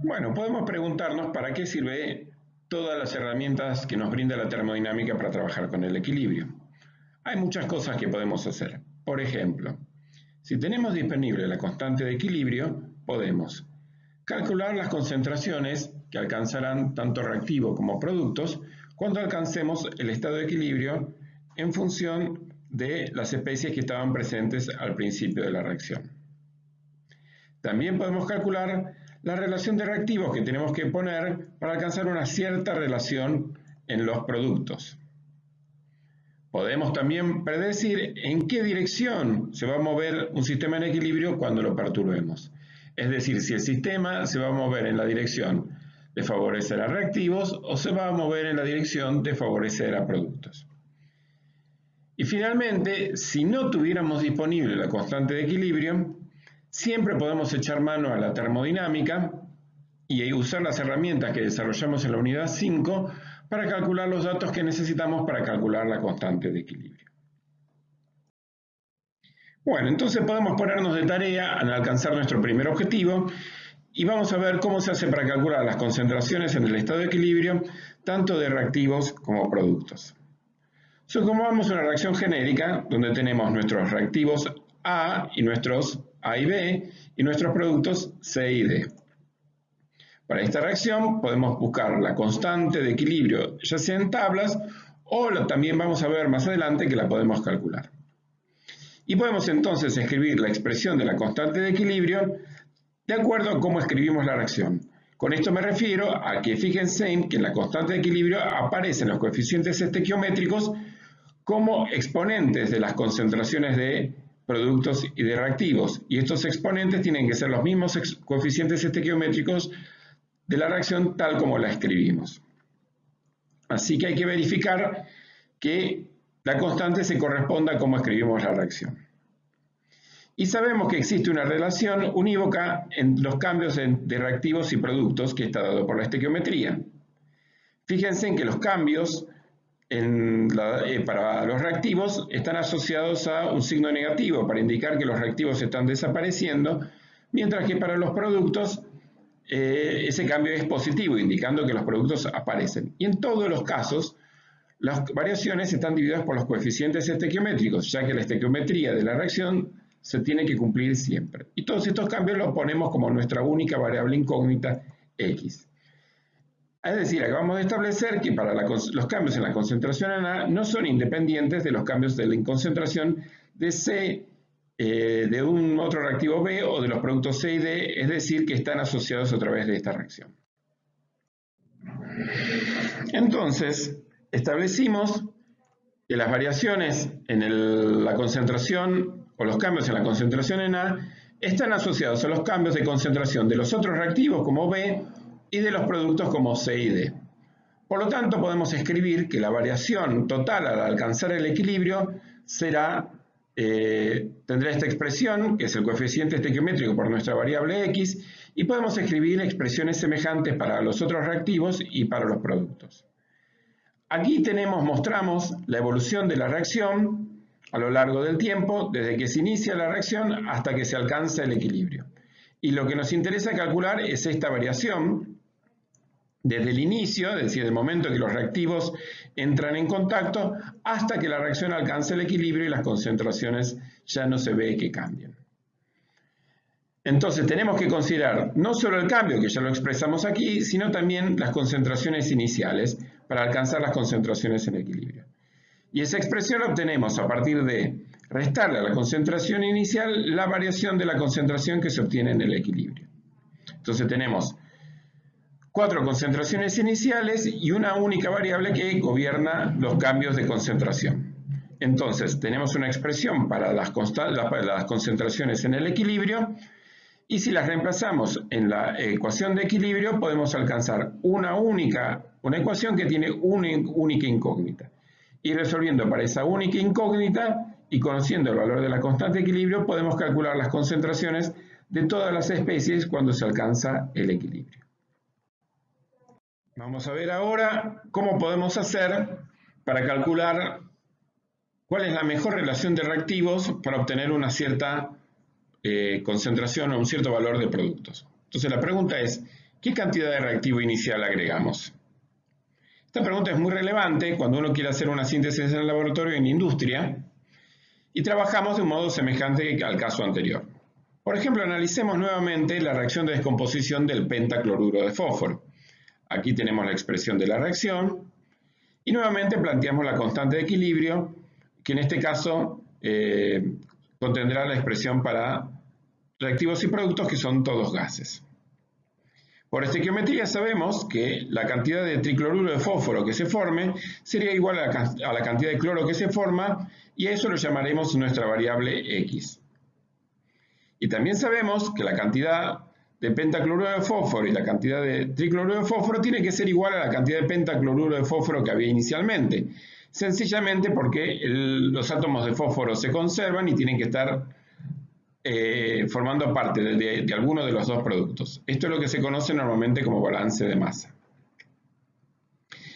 Bueno, podemos preguntarnos para qué sirve todas las herramientas que nos brinda la termodinámica para trabajar con el equilibrio. Hay muchas cosas que podemos hacer. Por ejemplo, si tenemos disponible la constante de equilibrio, podemos calcular las concentraciones que alcanzarán tanto reactivos como productos cuando alcancemos el estado de equilibrio en función de las especies que estaban presentes al principio de la reacción. También podemos calcular la relación de reactivos que tenemos que poner para alcanzar una cierta relación en los productos. Podemos también predecir en qué dirección se va a mover un sistema en equilibrio cuando lo perturbemos. Es decir, si el sistema se va a mover en la dirección de favorecer a reactivos o se va a mover en la dirección de favorecer a productos. Y finalmente, si no tuviéramos disponible la constante de equilibrio, siempre podemos echar mano a la termodinámica y usar las herramientas que desarrollamos en la unidad 5 para calcular los datos que necesitamos para calcular la constante de equilibrio. Bueno, entonces podemos ponernos de tarea en alcanzar nuestro primer objetivo y vamos a ver cómo se hace para calcular las concentraciones en el estado de equilibrio, tanto de reactivos como productos. Supongamos una reacción genérica donde tenemos nuestros reactivos A y nuestros A y B y nuestros productos C y D. Para esta reacción podemos buscar la constante de equilibrio, ya sea en tablas o también vamos a ver más adelante que la podemos calcular. Y podemos entonces escribir la expresión de la constante de equilibrio de acuerdo a cómo escribimos la reacción. Con esto me refiero a que fíjense que en la constante de equilibrio aparecen los coeficientes estequiométricos como exponentes de las concentraciones de productos y de reactivos. Y estos exponentes tienen que ser los mismos coeficientes estequiométricos de la reacción tal como la escribimos. Así que hay que verificar que la constante se corresponda a cómo escribimos la reacción. Y sabemos que existe una relación unívoca en los cambios de reactivos y productos que está dado por la estequiometría. Fíjense en que los cambios para los reactivos están asociados a un signo negativo para indicar que los reactivos están desapareciendo, mientras que para los productos ese cambio es positivo, indicando que los productos aparecen. Y en todos los casos, las variaciones están divididas por los coeficientes estequiométricos, ya que la estequiometría de la reacción se tiene que cumplir siempre. Y todos estos cambios los ponemos como nuestra única variable incógnita X. Es decir, acabamos de establecer que para los cambios en la concentración en A no son independientes de los cambios de la concentración de C, de un otro reactivo B o de los productos C y D, es decir, que están asociados a través de esta reacción. Entonces, establecimos que las variaciones en la concentración o los cambios en la concentración en A están asociados a los cambios de concentración de los otros reactivos como B y de los productos como C y D. Por lo tanto, podemos escribir que la variación total al alcanzar el equilibrio tendrá esta expresión, que es el coeficiente estequiométrico por nuestra variable X, y podemos escribir expresiones semejantes para los otros reactivos y para los productos. Aquí mostramos la evolución de la reacción a lo largo del tiempo, desde que se inicia la reacción hasta que se alcanza el equilibrio. Y lo que nos interesa calcular es esta variación desde el inicio, es decir, el momento en que los reactivos entran en contacto, hasta que la reacción alcanza el equilibrio y las concentraciones ya no se ve que cambien. Entonces tenemos que considerar no solo el cambio, que ya lo expresamos aquí, sino también las concentraciones iniciales para alcanzar las concentraciones en equilibrio. Y esa expresión la obtenemos a partir de restarle a la concentración inicial la variación de la concentración que se obtiene en el equilibrio. Entonces tenemos 4 concentraciones iniciales y una única variable que gobierna los cambios de concentración. Entonces tenemos una expresión para las concentraciones en el equilibrio y si las reemplazamos en la ecuación de equilibrio podemos alcanzar una ecuación que tiene una única incógnita. Y resolviendo para esa única incógnita y conociendo el valor de la constante de equilibrio podemos calcular las concentraciones de todas las especies cuando se alcanza el equilibrio. Vamos a ver ahora cómo podemos hacer para calcular cuál es la mejor relación de reactivos para obtener una cierta concentración o un cierto valor de productos. Entonces la pregunta es, ¿qué cantidad de reactivo inicial agregamos? Esta pregunta es muy relevante cuando uno quiere hacer una síntesis en el laboratorio en industria y trabajamos de un modo semejante al caso anterior. Por ejemplo, analicemos nuevamente la reacción de descomposición del pentacloruro de fósforo. Aquí tenemos la expresión de la reacción y nuevamente planteamos la constante de equilibrio, que en este caso contendrá la expresión para reactivos y productos, que son todos gases. Por estequiometría sabemos que la cantidad de tricloruro de fósforo que se forme sería igual a la cantidad de cloro que se forma, y a eso lo llamaremos nuestra variable X. Y también sabemos que la cantidad de pentacloruro de fósforo y la cantidad de tricloruro de fósforo tiene que ser igual a la cantidad de pentacloruro de fósforo que había inicialmente, sencillamente porque los átomos de fósforo se conservan y tienen que estar formando parte de alguno de los dos productos. Esto es lo que se conoce normalmente como balance de masa.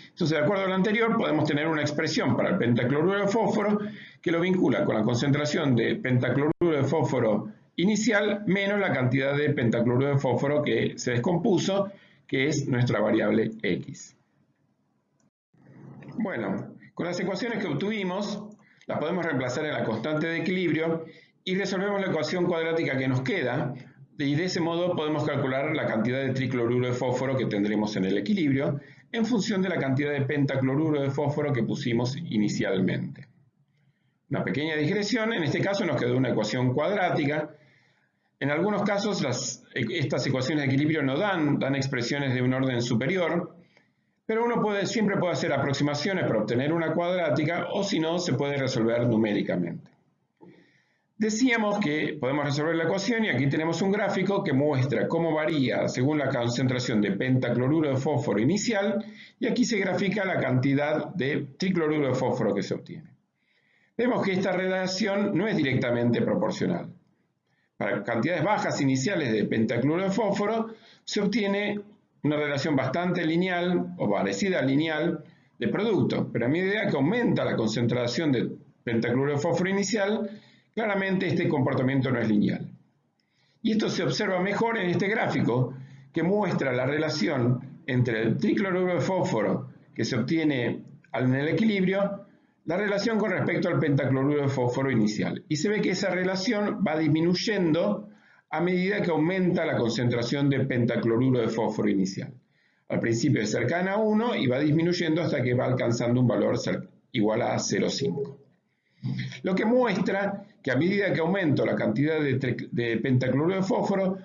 Entonces, de acuerdo a lo anterior, podemos tener una expresión para el pentacloruro de fósforo que lo vincula con la concentración de pentacloruro de fósforo inicial menos la cantidad de pentacloruro de fósforo que se descompuso, que es nuestra variable X. Bueno, con las ecuaciones que obtuvimos, las podemos reemplazar en la constante de equilibrio y resolvemos la ecuación cuadrática que nos queda, y de ese modo podemos calcular la cantidad de tricloruro de fósforo que tendremos en el equilibrio en función de la cantidad de pentacloruro de fósforo que pusimos inicialmente. Una pequeña digresión, en este caso nos quedó una ecuación cuadrática. En algunos casos estas ecuaciones de equilibrio no dan expresiones de un orden superior, pero uno siempre puede hacer aproximaciones para obtener una cuadrática, o si no, se puede resolver numéricamente. Decíamos que podemos resolver la ecuación y aquí tenemos un gráfico que muestra cómo varía según la concentración de pentacloruro de fósforo inicial, y aquí se grafica la cantidad de tricloruro de fósforo que se obtiene. Vemos que esta relación no es directamente proporcional. Para cantidades bajas iniciales de pentacloruro de fósforo se obtiene una relación bastante lineal o parecida a lineal de producto, pero a medida que aumenta la concentración de pentacloruro de fósforo inicial, claramente este comportamiento no es lineal. Y esto se observa mejor en este gráfico que muestra la relación entre el tricloruro de fósforo que se obtiene en el equilibrio, la relación con respecto al pentacloruro de fósforo inicial. Y se ve que esa relación va disminuyendo a medida que aumenta la concentración de pentacloruro de fósforo inicial. Al principio es cercana a 1 y va disminuyendo hasta que va alcanzando un valor igual a 0,5. Lo que muestra que a medida que aumento la cantidad de pentacloruro de fósforo,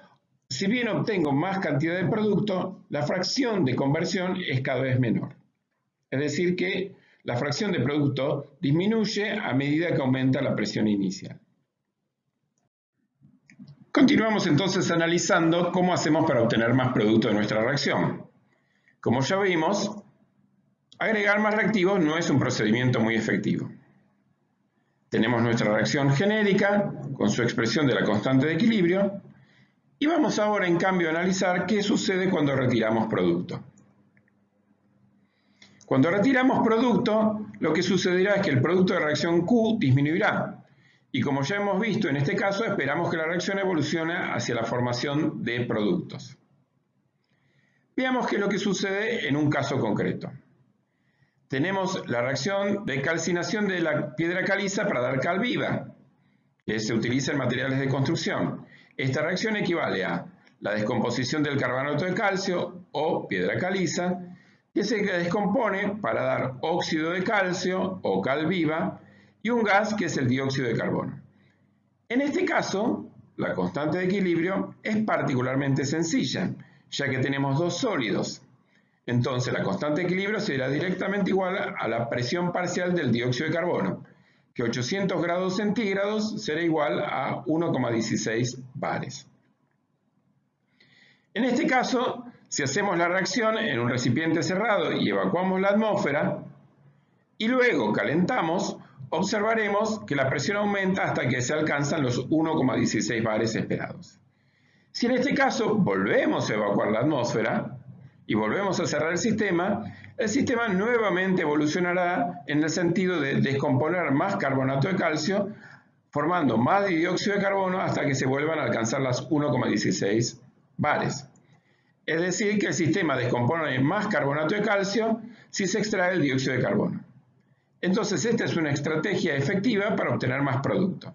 si bien obtengo más cantidad de producto, la fracción de conversión es cada vez menor. Es decir, que la fracción de producto disminuye a medida que aumenta la presión inicial. Continuamos entonces analizando cómo hacemos para obtener más producto de nuestra reacción. Como ya vimos, agregar más reactivos no es un procedimiento muy efectivo. Tenemos nuestra reacción genérica con su expresión de la constante de equilibrio y vamos ahora en cambio a analizar qué sucede cuando retiramos producto. Cuando retiramos producto, lo que sucederá es que el producto de reacción Q disminuirá y, como ya hemos visto en este caso, esperamos que la reacción evolucione hacia la formación de productos. Veamos qué es lo que sucede en un caso concreto. Tenemos la reacción de calcinación de la piedra caliza para dar cal viva, que se utiliza en materiales de construcción. Esta reacción equivale a la descomposición del carbonato de calcio o piedra caliza, que se descompone para dar óxido de calcio o cal viva y un gas que es el dióxido de carbono. En este caso, la constante de equilibrio es particularmente sencilla, ya que tenemos dos sólidos. Entonces la constante de equilibrio será directamente igual a la presión parcial del dióxido de carbono, que 800 grados centígrados será igual a 1,16 bares. En este caso, si hacemos la reacción en un recipiente cerrado y evacuamos la atmósfera y luego calentamos, observaremos que la presión aumenta hasta que se alcanzan los 1,16 bares esperados. Si en este caso volvemos a evacuar la atmósfera y volvemos a cerrar el sistema nuevamente evolucionará en el sentido de descomponer más carbonato de calcio, formando más dióxido de carbono hasta que se vuelvan a alcanzar las 1,16 bares. Es decir, que el sistema descompone más carbonato de calcio si se extrae el dióxido de carbono. Entonces, esta es una estrategia efectiva para obtener más producto.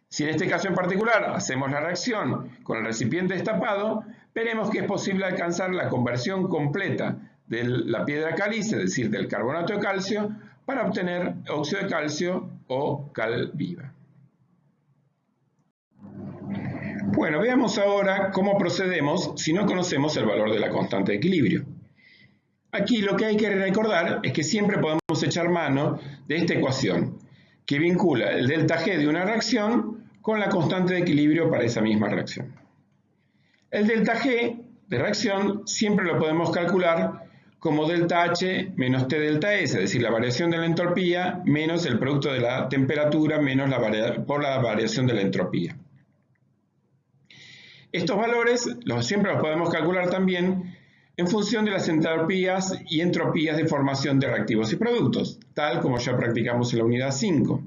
Si en este caso en particular hacemos la reacción con el recipiente destapado, veremos que es posible alcanzar la conversión completa de la piedra caliza, es decir, del carbonato de calcio, para obtener óxido de calcio o cal viva. Bueno, veamos ahora cómo procedemos si no conocemos el valor de la constante de equilibrio. Aquí lo que hay que recordar es que siempre podemos echar mano de esta ecuación, que vincula el delta G de una reacción con la constante de equilibrio para esa misma reacción. El delta G de reacción siempre lo podemos calcular como delta H menos T delta S, es decir, la variación de la entropía menos el producto de la temperatura menos por la variación de la entropía. Estos valores siempre los podemos calcular también en función de las entalpías y entropías de formación de reactivos y productos, tal como ya practicamos en la unidad 5.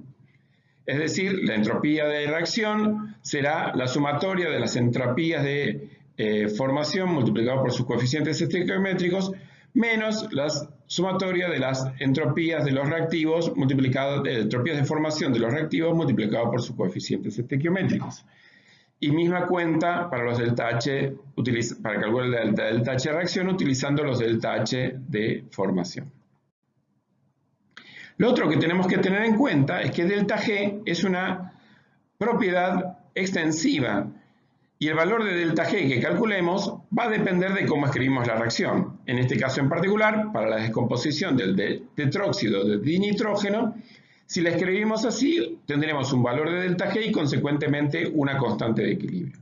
Es decir, la entropía de reacción será la sumatoria de las entropías de formación multiplicado por sus coeficientes estequiométricos menos la sumatoria de las entropías de los reactivos multiplicado de entropías de formación de los reactivos multiplicado por sus coeficientes estequiométricos. Y misma cuenta para los delta H, para calcular el delta H de reacción utilizando los delta H de formación. Lo otro que tenemos que tener en cuenta es que delta G es una propiedad extensiva y el valor de delta G que calculemos va a depender de cómo escribimos la reacción. En este caso en particular, para la descomposición del tetróxido de dinitrógeno, si la escribimos así, tendremos un valor de delta G y consecuentemente una constante de equilibrio.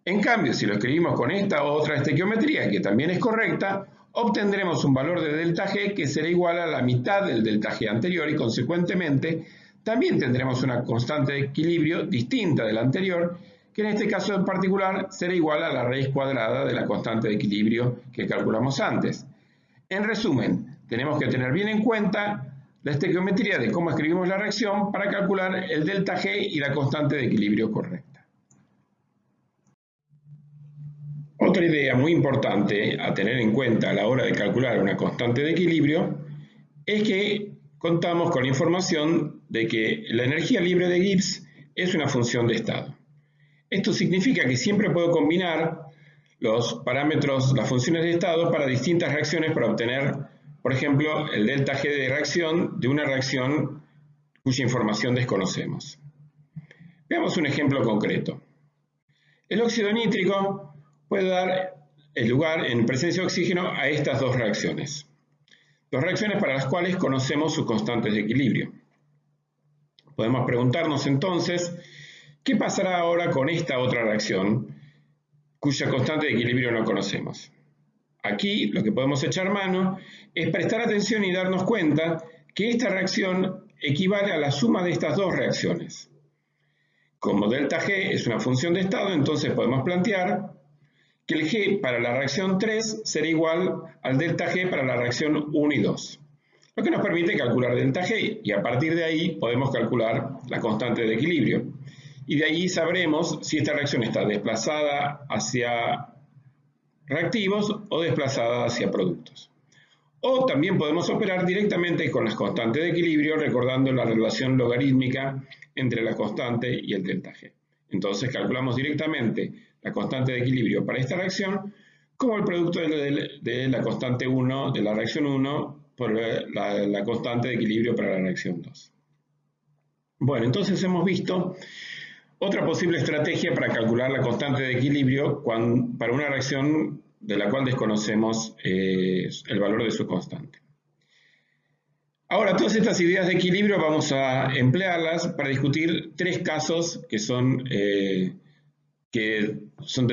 En cambio, si lo escribimos con esta u otra estequiometría, que también es correcta, obtendremos un valor de delta G que será igual a la mitad del delta G anterior y consecuentemente también tendremos una constante de equilibrio distinta de la anterior, que en este caso en particular será igual a la raíz cuadrada de la constante de equilibrio que calculamos antes. En resumen, tenemos que tener bien en cuenta la estequiometría de cómo escribimos la reacción para calcular el delta G y la constante de equilibrio correcta. Otra idea muy importante a tener en cuenta a la hora de calcular una constante de equilibrio es que contamos con la información de que la energía libre de Gibbs es una función de estado. Esto significa que siempre puedo combinar los parámetros, las funciones de estado para distintas reacciones para obtener, por ejemplo, el delta G de reacción de una reacción cuya información desconocemos. Veamos un ejemplo concreto. El óxido nítrico puede dar el lugar en presencia de oxígeno a estas dos reacciones. Dos reacciones para las cuales conocemos sus constantes de equilibrio. Podemos preguntarnos entonces, ¿qué pasará ahora con esta otra reacción cuya constante de equilibrio no conocemos? Aquí lo que podemos echar mano es prestar atención y darnos cuenta que esta reacción equivale a la suma de estas dos reacciones. Como delta G es una función de estado, entonces podemos plantear que el G para la reacción 3 será igual al delta G para la reacción 1 y 2, lo que nos permite calcular delta G y a partir de ahí podemos calcular la constante de equilibrio. Y de ahí sabremos si esta reacción está desplazada hacia reactivos o desplazada hacia productos. O también podemos operar directamente con las constantes de equilibrio recordando la relación logarítmica entre la constante y el delta G. Entonces calculamos directamente la constante de equilibrio para esta reacción como el producto de la constante 1 de la reacción 1 por la constante de equilibrio para la reacción 2. Bueno, entonces hemos visto otra posible estrategia para calcular la constante de equilibrio para una reacción de la cual desconocemos el valor de su constante. Ahora, todas estas ideas de equilibrio vamos a emplearlas para discutir tres casos que son de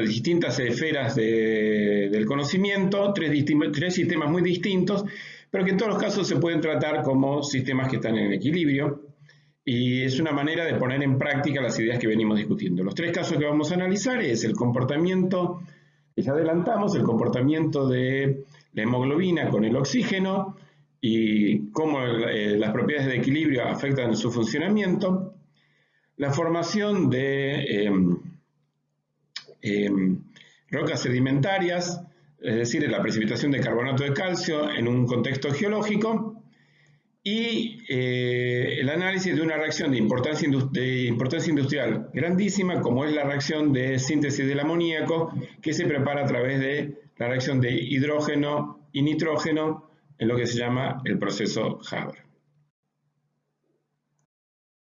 distintas esferas del conocimiento, tres sistemas muy distintos, pero que en todos los casos se pueden tratar como sistemas que están en equilibrio. Y es una manera de poner en práctica las ideas que venimos discutiendo. Los tres casos que vamos a analizar es el comportamiento, que ya adelantamos, el comportamiento de la hemoglobina con el oxígeno y cómo las propiedades de equilibrio afectan su funcionamiento, la formación de rocas sedimentarias, es decir, la precipitación de carbonato de calcio en un contexto geológico, y el análisis de una reacción de importancia industrial grandísima, como es la reacción de síntesis del amoníaco, que se prepara a través de la reacción de hidrógeno y nitrógeno en lo que se llama el proceso Haber.